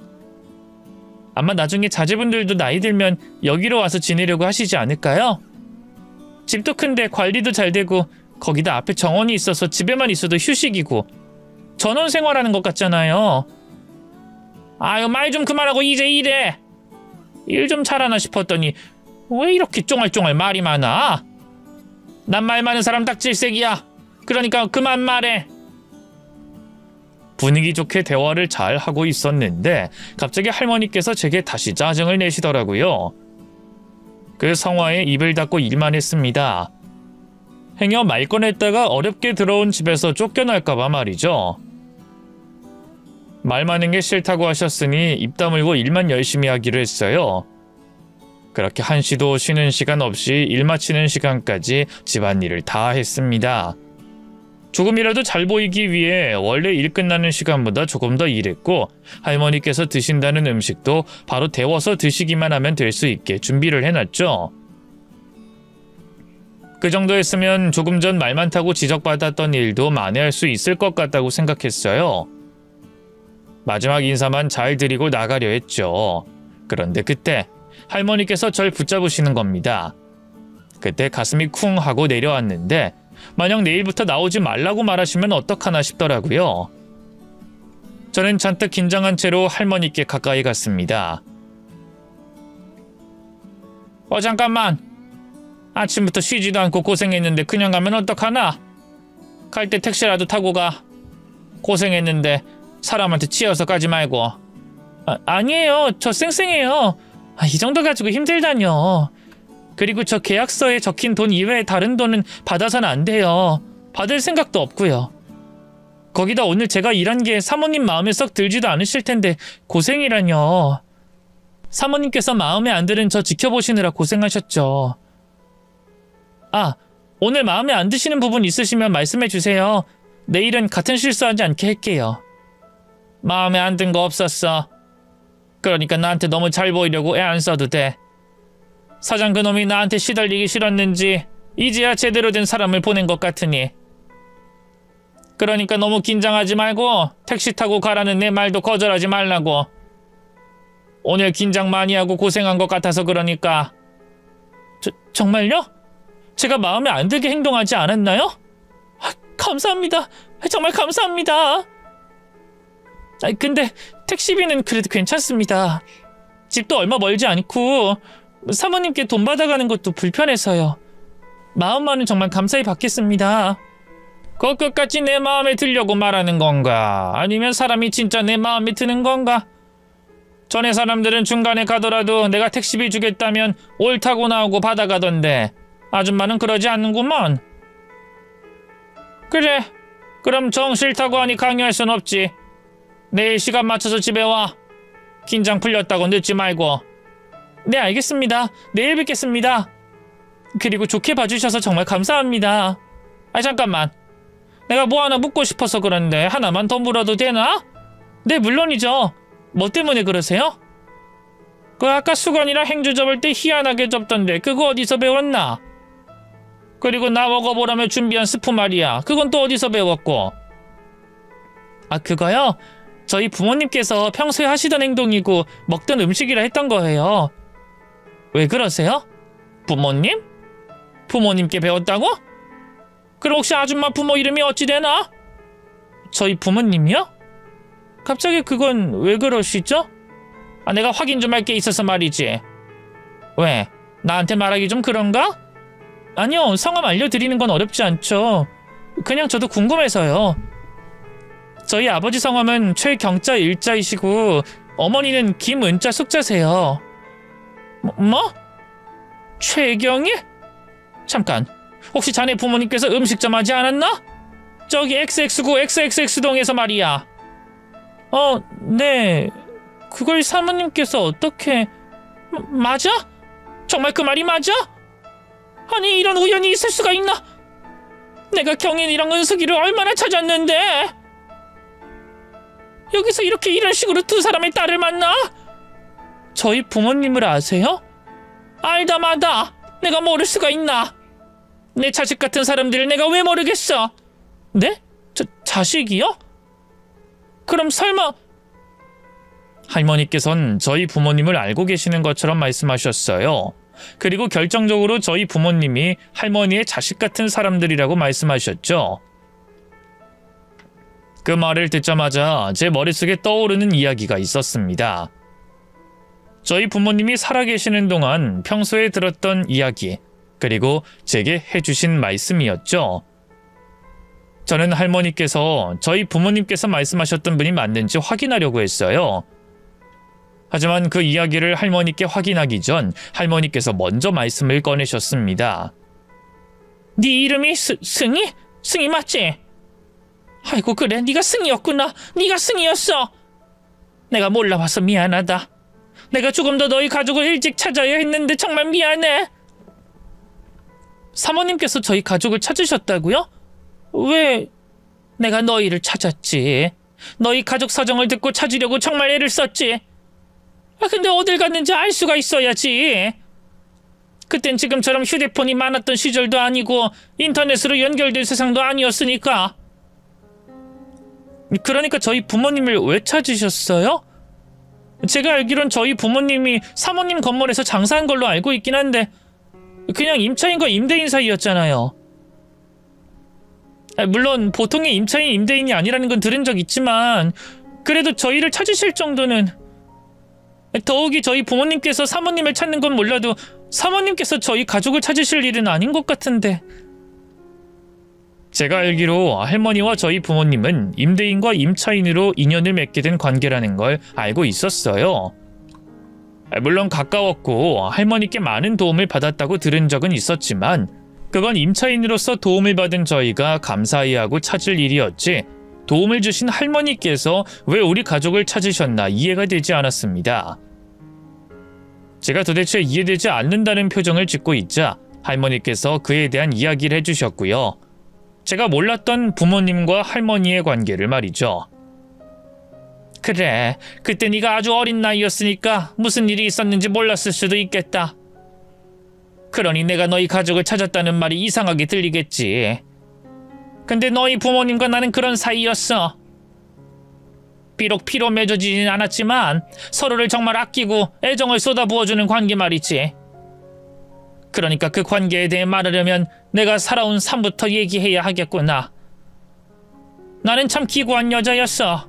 아마 나중에 자제분들도 나이 들면 여기로 와서 지내려고 하시지 않을까요? 집도 큰데 관리도 잘 되고 거기다 앞에 정원이 있어서 집에만 있어도 휴식이고 전원 생활하는 것 같잖아요. 아유, 말 좀 그만하고 이제 일해. 일 좀 잘하나 싶었더니 왜 이렇게 쫑알쫑알 말이 많아? 난 말 많은 사람 딱질색이야. 그러니까 그만 말해. 분위기 좋게 대화를 잘 하고 있었는데 갑자기 할머니께서 제게 다시 짜증을 내시더라고요. 그 성화에 입을 닫고 일만 했습니다. 행여 말 꺼냈다가 어렵게 들어온 집에서 쫓겨날까봐 말이죠. 말 많은 게 싫다고 하셨으니 입 다물고 일만 열심히 하기로 했어요. 그렇게 한시도 쉬는 시간 없이 일 마치는 시간까지 집안일을 다 했습니다. 조금이라도 잘 보이기 위해 원래 일 끝나는 시간보다 조금 더 일했고 할머니께서 드신다는 음식도 바로 데워서 드시기만 하면 될 수 있게 준비를 해놨죠. 그 정도 했으면 조금 전 말 많다고 지적받았던 일도 만회할 수 있을 것 같다고 생각했어요. 마지막 인사만 잘 드리고 나가려 했죠. 그런데 그때 할머니께서 절 붙잡으시는 겁니다. 그때 가슴이 쿵 하고 내려왔는데 만약 내일부터 나오지 말라고 말하시면 어떡하나 싶더라고요. 저는 잔뜩 긴장한 채로 할머니께 가까이 갔습니다. 잠깐만. 아침부터 쉬지도 않고 고생했는데 그냥 가면 어떡하나? 갈 때 택시라도 타고 가. 고생했는데 사람한테 치여서 가지 말고. 아니에요. 저 쌩쌩해요. 이 정도 가지고 힘들다뇨. 그리고 저 계약서에 적힌 돈 이외에 다른 돈은 받아서는 안 돼요. 받을 생각도 없고요. 거기다 오늘 제가 일한 게 사모님 마음에 썩 들지도 않으실 텐데 고생이라뇨. 사모님께서 마음에 안 드는 저 지켜보시느라 고생하셨죠. 오늘 마음에 안 드시는 부분 있으시면 말씀해 주세요. 내일은 같은 실수하지 않게 할게요. 마음에 안 든 거 없었어. 그러니까 나한테 너무 잘 보이려고 애 안 써도 돼. 사장 그놈이 나한테 시달리기 싫었는지 이제야 제대로 된 사람을 보낸 것 같으니. 그러니까 너무 긴장하지 말고 택시 타고 가라는 내 말도 거절하지 말라고. 오늘 긴장 많이 하고 고생한 것 같아서 그러니까. 정말요? 제가 마음에 안 들게 행동하지 않았나요? 감사합니다. 정말 감사합니다. 근데 택시비는 그래도 괜찮습니다. 집도 얼마 멀지 않고 사모님께 돈 받아가는 것도 불편해서요. 마음만은 정말 감사히 받겠습니다. 그 끝까지 내 마음에 들려고 말하는 건가? 아니면 사람이 진짜 내 마음에 드는 건가? 전에 사람들은 중간에 가더라도 내가 택시비 주겠다면 옳다고 나오고 받아가던데 아줌마는 그러지 않는구먼. 그래, 그럼 정 싫다고 하니 강요할 순 없지. 내일 시간 맞춰서 집에 와. 긴장 풀렸다고 늦지 말고. 네, 알겠습니다. 내일 뵙겠습니다. 그리고 좋게 봐주셔서 정말 감사합니다. 잠깐만. 내가 뭐 하나 묻고 싶어서 그런데 하나만 더 물어도 되나? 네, 물론이죠. 뭐 때문에 그러세요? 아까 수건이랑 행주 접을 때 희한하게 접던데 그거 어디서 배웠나? 그리고 나 먹어보라며 준비한 스프 말이야. 그건 또 어디서 배웠고? 그거요? 저희 부모님께서 평소에 하시던 행동이고 먹던 음식이라 했던 거예요. 왜 그러세요? 부모님? 부모님께 배웠다고? 그럼 혹시 아줌마 부모 이름이 어찌 되나? 저희 부모님이요? 갑자기 그건 왜 그러시죠? 내가 확인 좀 할 게 있어서 말이지. 왜? 나한테 말하기 좀 그런가? 아니요, 성함 알려드리는 건 어렵지 않죠. 그냥 저도 궁금해서요. 저희 아버지 성함은 최경자 일자이시고 어머니는 김은자 숙자세요. 뭐? 최경이? 잠깐, 혹시 자네 부모님께서 음식점 하지 않았나? 저기 XX구 XXX동에서 말이야. 네. 그걸 사모님께서 어떻게... 맞아? 정말 그 말이 맞아? 아니, 이런 우연이 있을 수가 있나? 내가 경인이랑 은숙이를 얼마나 찾았는데 여기서 이렇게 이런 식으로 두 사람의 딸을 만나? 저희 부모님을 아세요? 알다 마다. 내가 모를 수가 있나? 내 자식 같은 사람들을 내가 왜 모르겠어? 네? 자식이요? 그럼 설마... 할머니께서는 저희 부모님을 알고 계시는 것처럼 말씀하셨어요. 그리고 결정적으로 저희 부모님이 할머니의 자식 같은 사람들이라고 말씀하셨죠. 그 말을 듣자마자 제 머릿속에 떠오르는 이야기가 있었습니다. 저희 부모님이 살아계시는 동안 평소에 들었던 이야기, 그리고 제게 해주신 말씀이었죠. 저는 할머니께서 저희 부모님께서 말씀하셨던 분이 맞는지 확인하려고 했어요. 하지만 그 이야기를 할머니께 확인하기 전 할머니께서 먼저 말씀을 꺼내셨습니다. 네 이름이 승희? 승희 맞지? 아이고 그래, 네가 승희였구나. 네가 승희였어. 내가 몰라봐서 미안하다. 내가 조금 더 너희 가족을 일찍 찾아야 했는데 정말 미안해. 사모님께서 저희 가족을 찾으셨다고요? 왜 내가 너희를 찾았지. 너희 가족 사정을 듣고 찾으려고 정말 애를 썼지. 근데 어딜 갔는지 알 수가 있어야지. 그땐 지금처럼 휴대폰이 많았던 시절도 아니고 인터넷으로 연결된 세상도 아니었으니까. 그러니까 저희 부모님을 왜 찾으셨어요? 제가 알기론 저희 부모님이 사모님 건물에서 장사한 걸로 알고 있긴 한데 그냥 임차인과 임대인 사이였잖아요. 물론 보통의 임차인, 임대인이 아니라는 건 들은 적 있지만 그래도 저희를 찾으실 정도는. 더욱이 저희 부모님께서 사모님을 찾는 건 몰라도 사모님께서 저희 가족을 찾으실 일은 아닌 것 같은데. 제가 알기로 할머니와 저희 부모님은 임대인과 임차인으로 인연을 맺게 된 관계라는 걸 알고 있었어요. 물론 가까웠고 할머니께 많은 도움을 받았다고 들은 적은 있었지만 그건 임차인으로서 도움을 받은 저희가 감사해하고 찾을 일이었지 도움을 주신 할머니께서 왜 우리 가족을 찾으셨나 이해가 되지 않았습니다. 제가 도대체 이해되지 않는다는 표정을 짓고 있자 할머니께서 그에 대한 이야기를 해주셨고요. 제가 몰랐던 부모님과 할머니의 관계를 말이죠. 그래, 그때 네가 아주 어린 나이였으니까 무슨 일이 있었는지 몰랐을 수도 있겠다. 그러니 내가 너희 가족을 찾았다는 말이 이상하게 들리겠지. 근데 너희 부모님과 나는 그런 사이였어. 비록 피로 맺어지진 않았지만 서로를 정말 아끼고 애정을 쏟아부어주는 관계 말이지. 그러니까 그 관계에 대해 말하려면 내가 살아온 삶부터 얘기해야 하겠구나. 나는 참 기구한 여자였어.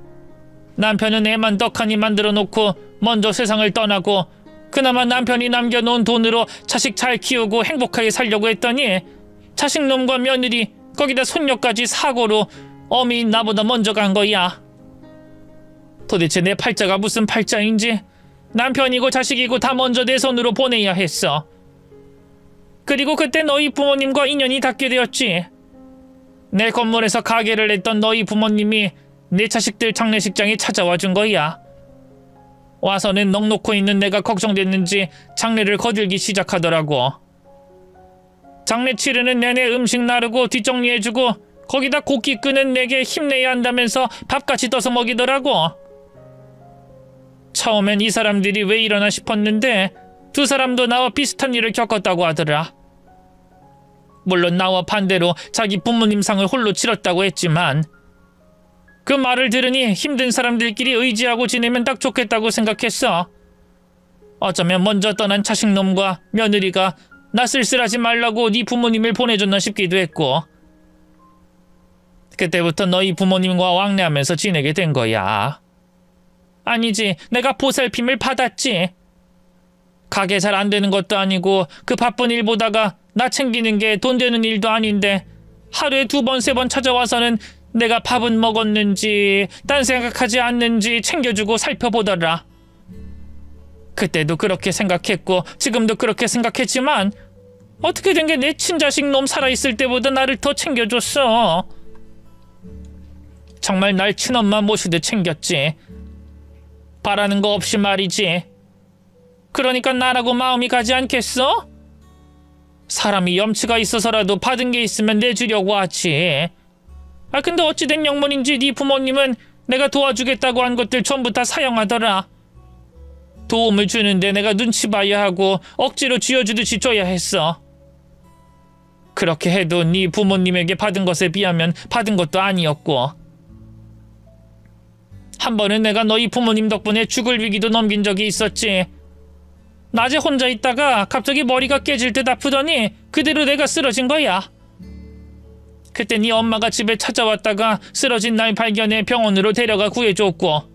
남편은 애만 떡하니 만들어 놓고 먼저 세상을 떠나고 그나마 남편이 남겨놓은 돈으로 자식 잘 키우고 행복하게 살려고 했더니 자식놈과 며느리 거기다 손녀까지 사고로 어미 나보다 먼저 간 거야. 도대체 내 팔자가 무슨 팔자인지 남편이고 자식이고 다 먼저 내 손으로 보내야 했어. 그리고 그때 너희 부모님과 인연이 닿게 되었지. 내 건물에서 가게를 했던 너희 부모님이 내 자식들 장례식장에 찾아와 준 거야. 와서는 넋 놓고 있는 내가 걱정됐는지 장례를 거들기 시작하더라고. 장례 치르는 내내 음식 나르고 뒷정리해주고 거기다 곡기 끄는 내게 힘내야 한다면서 밥같이 떠서 먹이더라고. 처음엔 이 사람들이 왜 이러나 싶었는데 두 사람도 나와 비슷한 일을 겪었다고 하더라. 물론 나와 반대로 자기 부모님 상을 홀로 치렀다고 했지만 그 말을 들으니 힘든 사람들끼리 의지하고 지내면 딱 좋겠다고 생각했어. 어쩌면 먼저 떠난 자식놈과 며느리가 나 쓸쓸하지 말라고 네 부모님을 보내줬나 싶기도 했고. 그때부터 너희 부모님과 왕래하면서 지내게 된 거야. 아니지, 내가 보살핌을 받았지. 가게 잘 안 되는 것도 아니고 그 바쁜 일 보다가 나 챙기는 게 돈 되는 일도 아닌데 하루에 2번, 3번 찾아와서는 내가 밥은 먹었는지 딴 생각하지 않는지 챙겨주고 살펴보더라. 그때도 그렇게 생각했고 지금도 그렇게 생각했지만 어떻게 된 게 내 친자식 놈 살아있을 때보다 나를 더 챙겨줬어. 정말 날 친엄마 모시듯 챙겼지. 바라는 거 없이 말이지. 그러니까 나라고 마음이 가지 않겠어? 사람이 염치가 있어서라도 받은 게 있으면 내주려고 하지. 근데 어찌된 영문인지 네 부모님은 내가 도와주겠다고 한 것들 전부 다 사용하더라. 도움을 주는데 내가 눈치 봐야 하고 억지로 쥐어주듯이 줘야 했어. 그렇게 해도 네 부모님에게 받은 것에 비하면 받은 것도 아니었고. 한 번은 내가 너희 부모님 덕분에 죽을 위기도 넘긴 적이 있었지. 낮에 혼자 있다가 갑자기 머리가 깨질 듯 아프더니 그대로 내가 쓰러진 거야. 그때 네 엄마가 집에 찾아왔다가 쓰러진 날 발견해 병원으로 데려가 구해줬고.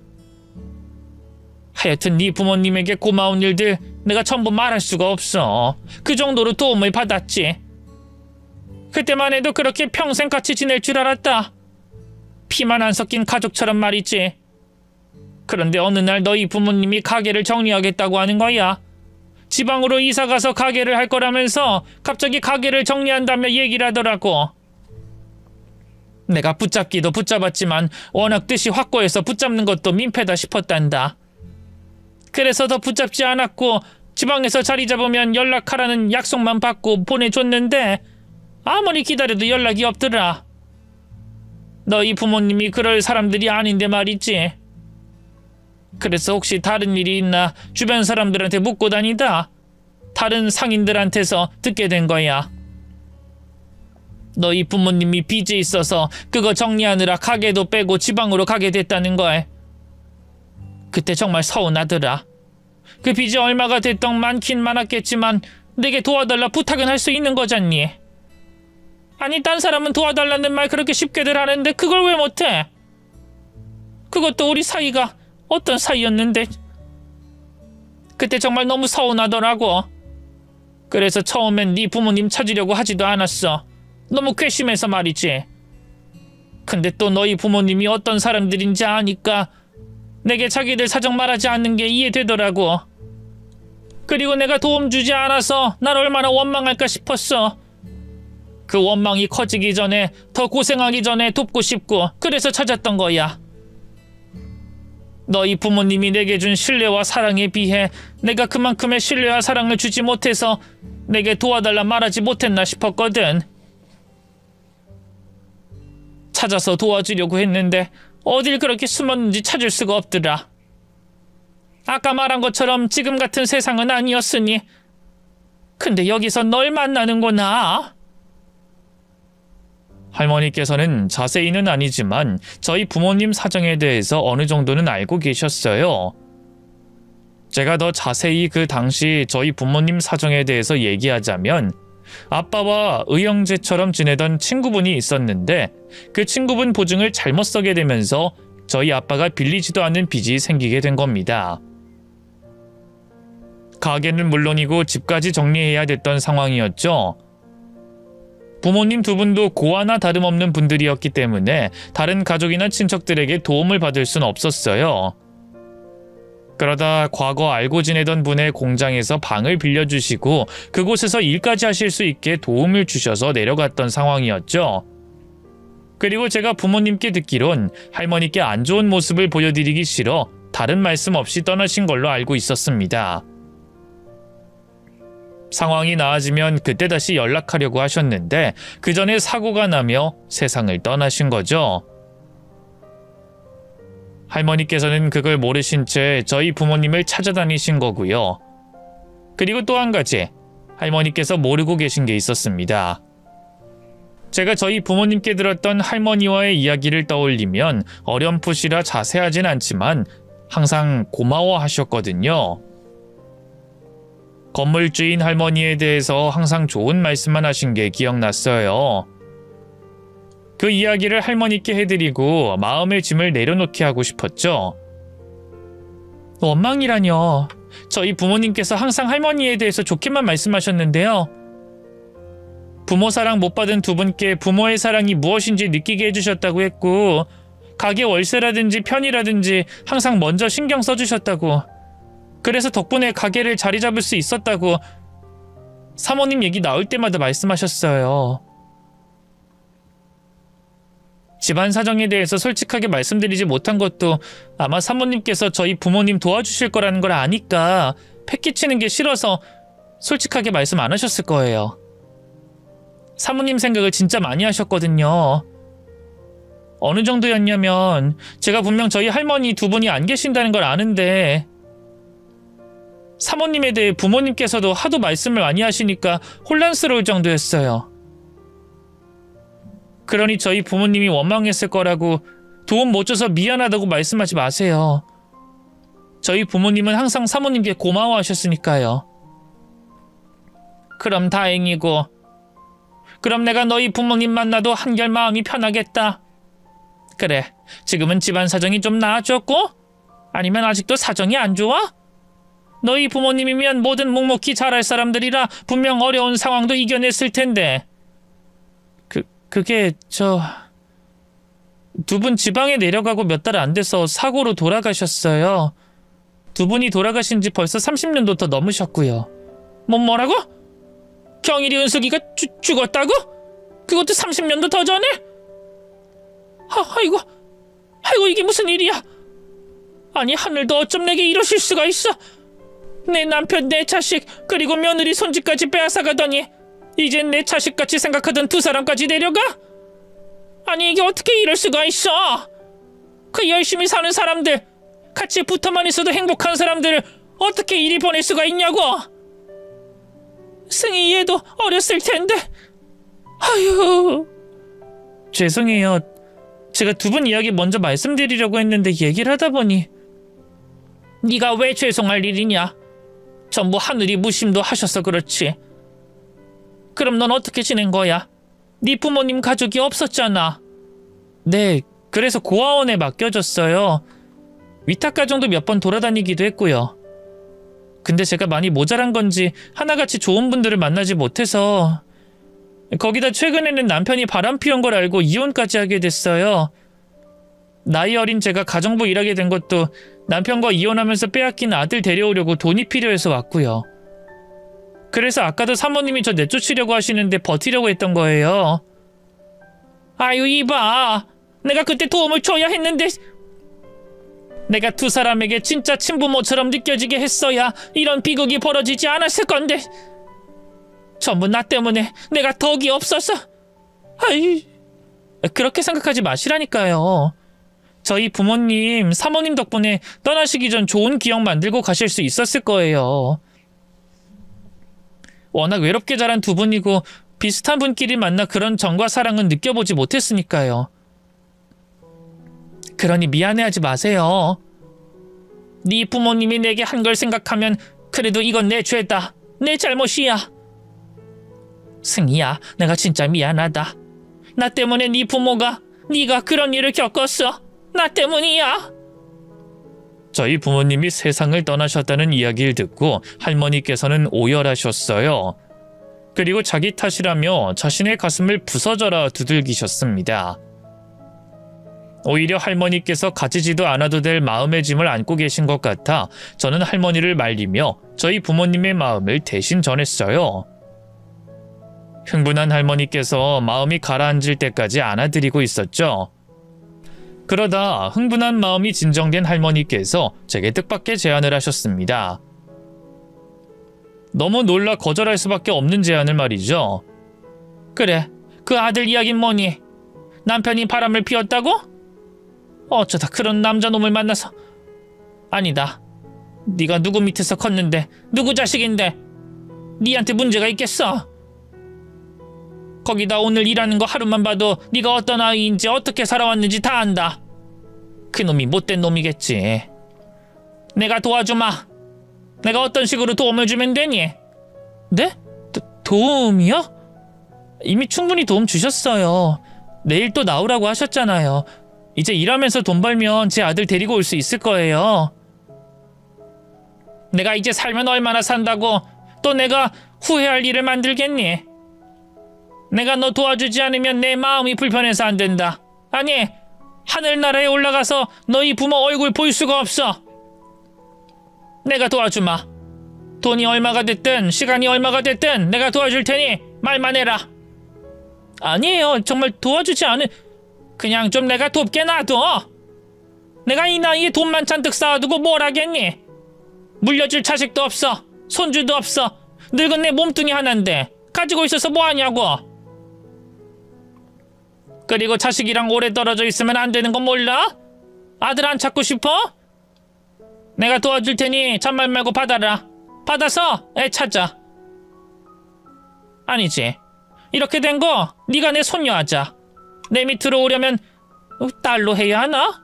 하여튼 네 부모님에게 고마운 일들 내가 전부 말할 수가 없어. 그 정도로 도움을 받았지. 그때만 해도 그렇게 평생 같이 지낼 줄 알았다. 피만 안 섞인 가족처럼 말이지. 그런데 어느 날 너희 부모님이 가게를 정리하겠다고 하는 거야. 지방으로 이사가서 가게를 할 거라면서 갑자기 가게를 정리한다며 얘기를 하더라고. 내가 붙잡기도 붙잡았지만 워낙 뜻이 확고해서 붙잡는 것도 민폐다 싶었단다. 그래서 더 붙잡지 않았고 지방에서 자리 잡으면 연락하라는 약속만 받고 보내줬는데 아무리 기다려도 연락이 없더라. 너희 부모님이 그럴 사람들이 아닌데 말이지. 그래서 혹시 다른 일이 있나 주변 사람들한테 묻고 다니다 다른 상인들한테서 듣게 된 거야. 너희 부모님이 빚이 있어서 그거 정리하느라 가게도 빼고 지방으로 가게 됐다는 걸. 그때 정말 서운하더라. 그 빚이 얼마가 됐던 많긴 많았겠지만 내게 도와달라 부탁은 할 수 있는 거잖니. 아니 딴 사람은 도와달라는 말 그렇게 쉽게들 하는데 그걸 왜 못해? 그것도 우리 사이가 어떤 사이였는데. 그때 정말 너무 서운하더라고. 그래서 처음엔 네 부모님 찾으려고 하지도 않았어. 너무 괘씸해서 말이지. 근데 또 너희 부모님이 어떤 사람들인지 아니까 내게 자기들 사정 말하지 않는 게 이해되더라고. 그리고 내가 도움 주지 않아서 날 얼마나 원망할까 싶었어. 그 원망이 커지기 전에 더 고생하기 전에 돕고 싶고 그래서 찾았던 거야. 너희 부모님이 내게 준 신뢰와 사랑에 비해 내가 그만큼의 신뢰와 사랑을 주지 못해서 내게 도와달라 말하지 못했나 싶었거든. 찾아서 도와주려고 했는데 어딜 그렇게 숨었는지 찾을 수가 없더라. 아까 말한 것처럼 지금 같은 세상은 아니었으니. 근데 여기서 널 만나는구나. 할머니께서는 자세히는 아니지만 저희 부모님 사정에 대해서 어느 정도는 알고 계셨어요. 제가 더 자세히 그 당시 저희 부모님 사정에 대해서 얘기하자면 아빠와 의형제처럼 지내던 친구분이 있었는데 그 친구분 보증을 잘못 서게 되면서 저희 아빠가 빌리지도 않는 빚이 생기게 된 겁니다. 가게는 물론이고 집까지 정리해야 됐던 상황이었죠. 부모님 두 분도 고아나 다름없는 분들이었기 때문에 다른 가족이나 친척들에게 도움을 받을 순 없었어요. 그러다 과거 알고 지내던 분의 공장에서 방을 빌려주시고 그곳에서 일까지 하실 수 있게 도움을 주셔서 내려갔던 상황이었죠. 그리고 제가 부모님께 듣기론 할머니께 안 좋은 모습을 보여드리기 싫어 다른 말씀 없이 떠나신 걸로 알고 있었습니다. 상황이 나아지면 그때 다시 연락하려고 하셨는데 그 전에 사고가 나며 세상을 떠나신 거죠. 할머니께서는 그걸 모르신 채 저희 부모님을 찾아다니신 거고요. 그리고 또 한 가지, 할머니께서 모르고 계신 게 있었습니다. 제가 저희 부모님께 들었던 할머니와의 이야기를 떠올리면 어렴풋이라 자세하진 않지만 항상 고마워하셨거든요. 건물주인 할머니에 대해서 항상 좋은 말씀만 하신 게 기억났어요. 그 이야기를 할머니께 해드리고 마음의 짐을 내려놓게 하고 싶었죠. 원망이라뇨. 저희 부모님께서 항상 할머니에 대해서 좋게만 말씀하셨는데요. 부모 사랑 못 받은 두 분께 부모의 사랑이 무엇인지 느끼게 해주셨다고 했고 가게 월세라든지 편이라든지 항상 먼저 신경 써주셨다고, 그래서 덕분에 가게를 자리 잡을 수 있었다고 사모님 얘기 나올 때마다 말씀하셨어요. 집안 사정에 대해서 솔직하게 말씀드리지 못한 것도 아마 사모님께서 저희 부모님 도와주실 거라는 걸 아니까 패기치는 게 싫어서 솔직하게 말씀 안 하셨을 거예요. 사모님 생각을 진짜 많이 하셨거든요. 어느 정도였냐면 제가 분명 저희 할머니 두 분이 안 계신다는 걸 아는데 사모님에 대해 부모님께서도 하도 말씀을 많이 하시니까 혼란스러울 정도였어요. 그러니 저희 부모님이 원망했을 거라고 도움 못 줘서 미안하다고 말씀하지 마세요. 저희 부모님은 항상 사모님께 고마워하셨으니까요. 그럼 다행이고, 그럼 내가 너희 부모님 만나도 한결 마음이 편하겠다. 그래, 지금은 집안 사정이 좀 나아졌고? 아니면 아직도 사정이 안 좋아? 너희 부모님이면 뭐든 묵묵히 잘할 사람들이라 분명 어려운 상황도 이겨냈을 텐데. 그게 두 분 지방에 내려가고 몇 달 안 돼서 사고로 돌아가셨어요. 두 분이 돌아가신 지 벌써 30년도 더 넘으셨고요. 뭐라고? 경일이 은숙이가 죽었다고? 그것도 30년도 더 전에? 아이고 이게 무슨 일이야? 아니 하늘도 어쩜 내게 이러실 수가 있어? 내 남편, 내 자식, 그리고 며느리 손주까지 빼앗아가더니 이젠 내 자식같이 생각하던 두 사람까지 내려가? 아니 이게 어떻게 이럴 수가 있어? 그 열심히 사는 사람들, 같이 붙어만 있어도 행복한 사람들을 어떻게 이리 보낼 수가 있냐고. 승희 얘도 어렸을 텐데. 아유. 죄송해요. 제가 두 분 이야기 먼저 말씀드리려고 했는데 얘기를 하다 보니. 네가 왜 죄송할 일이냐? 전부 하늘이 무심도 하셔서 그렇지. 그럼 넌 어떻게 지낸 거야? 네 부모님 가족이 없었잖아. 네, 그래서 고아원에 맡겨졌어요. 위탁가정도 몇 번 돌아다니기도 했고요. 근데 제가 많이 모자란 건지 하나같이 좋은 분들을 만나지 못해서, 거기다 최근에는 남편이 바람 피운 걸 알고 이혼까지 하게 됐어요. 나이 어린 제가 가정부 일하게 된 것도 남편과 이혼하면서 빼앗긴 아들 데려오려고 돈이 필요해서 왔고요. 그래서 아까도 사모님이 저 내쫓으려고 하시는데 버티려고 했던 거예요. 아유 이봐, 내가 그때 도움을 줘야 했는데, 내가 두 사람에게 진짜 친부모처럼 느껴지게 했어야 이런 비극이 벌어지지 않았을 건데, 전부 나 때문에 내가 덕이 없어서. 아이, 그렇게 생각하지 마시라니까요. 저희 부모님, 사모님 덕분에 떠나시기 전 좋은 기억 만들고 가실 수 있었을 거예요. 워낙 외롭게 자란 두 분이고 비슷한 분끼리 만나 그런 정과 사랑은 느껴보지 못했으니까요. 그러니 미안해하지 마세요. 네 부모님이 내게 한 걸 생각하면 그래도 이건 내 죄다. 내 잘못이야. 승희야, 내가 진짜 미안하다. 나 때문에 네 부모가, 네가 그런 일을 겪었어. 나 때문이야. 저희 부모님이 세상을 떠나셨다는 이야기를 듣고 할머니께서는 오열하셨어요. 그리고 자기 탓이라며 자신의 가슴을 부서져라 두들기셨습니다. 오히려 할머니께서 가지지도 않아도 될 마음의 짐을 안고 계신 것 같아 저는 할머니를 말리며 저희 부모님의 마음을 대신 전했어요. 흥분한 할머니께서 마음이 가라앉을 때까지 안아드리고 있었죠. 그러다 흥분한 마음이 진정된 할머니께서 제게 뜻밖의 제안을 하셨습니다. 너무 놀라 거절할 수밖에 없는 제안을 말이죠. 그래, 그 아들 이야긴 뭐니? 남편이 바람을 피웠다고? 어쩌다 그런 남자놈을 만나서. 아니다, 네가 누구 밑에서 컸는데, 누구 자식인데 네한테 문제가 있겠어? 거기다 오늘 일하는 거 하루만 봐도 네가 어떤 아이인지 어떻게 살아왔는지 다 안다. 그놈이 못된 놈이겠지. 내가 도와주마. 내가 어떤 식으로 도움을 주면 되니? 네? 도움이요? 이미 충분히 도움 주셨어요. 내일 또 나오라고 하셨잖아요. 이제 일하면서 돈 벌면 제 아들 데리고 올 수 있을 거예요. 내가 이제 살면 얼마나 산다고 또 내가 후회할 일을 만들겠니? 내가 너 도와주지 않으면 내 마음이 불편해서 안 된다. 아니, 하늘나라에 올라가서 너희 부모 얼굴 볼 수가 없어. 내가 도와주마. 돈이 얼마가 됐든 시간이 얼마가 됐든 내가 도와줄 테니 말만 해라. 아니에요, 정말 도와주지 않을. 그냥 좀 내가 돕게 놔둬. 내가 이 나이에 돈만 잔뜩 쌓아두고 뭘 하겠니? 물려줄 자식도 없어. 손주도 없어. 늙은 내 몸뚱이 하나인데 가지고 있어서 뭐하냐고. 그리고 자식이랑 오래 떨어져 있으면 안 되는 건 몰라? 아들 안 찾고 싶어? 내가 도와줄 테니 잔말 말고 받아라. 받아서 애 찾아. 아니지, 이렇게 된 거 네가 내 손녀 하자. 내 밑으로 오려면 딸로 해야 하나?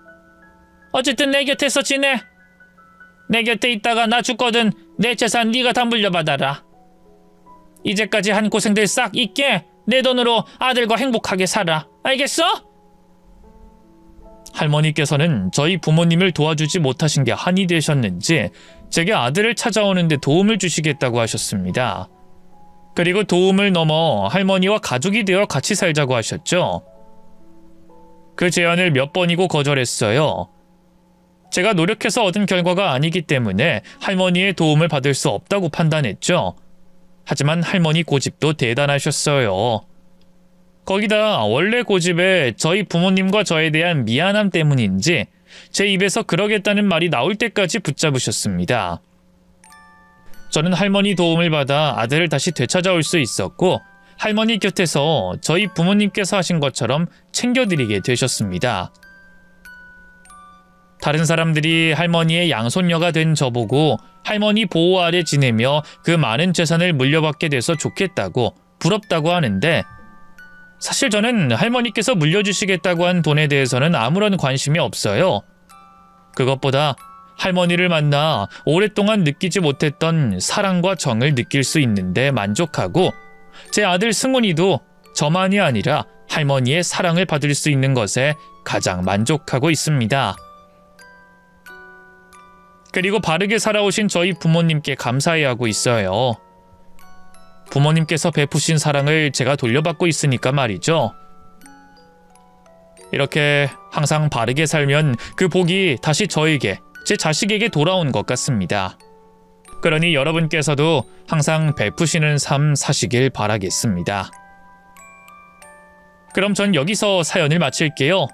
어쨌든 내 곁에서 지내. 내 곁에 있다가 나 죽거든 내 재산 네가 다 물려받아라. 이제까지 한 고생들 싹 잊게 내 돈으로 아들과 행복하게 살아. 알겠어? 할머니께서는 저희 부모님을 도와주지 못하신 게 한이 되셨는지 제게 아들을 찾아오는데 도움을 주시겠다고 하셨습니다. 그리고 도움을 넘어 할머니와 가족이 되어 같이 살자고 하셨죠. 그 제안을 몇 번이고 거절했어요. 제가 노력해서 얻은 결과가 아니기 때문에 할머니의 도움을 받을 수 없다고 판단했죠. 하지만 할머니 고집도 대단하셨어요. 거기다 원래 고집에 저희 부모님과 저에 대한 미안함 때문인지 제 입에서 그러겠다는 말이 나올 때까지 붙잡으셨습니다. 저는 할머니 도움을 받아 아들을 다시 되찾아올 수 있었고 할머니 곁에서 저희 부모님께서 하신 것처럼 챙겨드리게 되셨습니다. 다른 사람들이 할머니의 양손녀가 된 저보고 할머니 보호 아래 지내며 그 많은 재산을 물려받게 돼서 좋겠다고 부럽다고 하는데, 사실 저는 할머니께서 물려주시겠다고 한 돈에 대해서는 아무런 관심이 없어요. 그것보다 할머니를 만나 오랫동안 느끼지 못했던 사랑과 정을 느낄 수 있는데 만족하고, 제 아들 승훈이도 저만이 아니라 할머니의 사랑을 받을 수 있는 것에 가장 만족하고 있습니다. 그리고 바르게 살아오신 저희 부모님께 감사해하고 있어요. 부모님께서 베푸신 사랑을 제가 돌려받고 있으니까 말이죠. 이렇게 항상 바르게 살면 그 복이 다시 저에게, 제 자식에게 돌아온 것 같습니다. 그러니 여러분께서도 항상 베푸시는 삶 사시길 바라겠습니다. 그럼 전 여기서 사연을 마칠게요.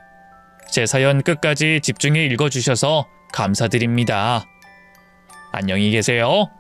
제 사연 끝까지 집중해 읽어주셔서 감사드립니다. 안녕히 계세요.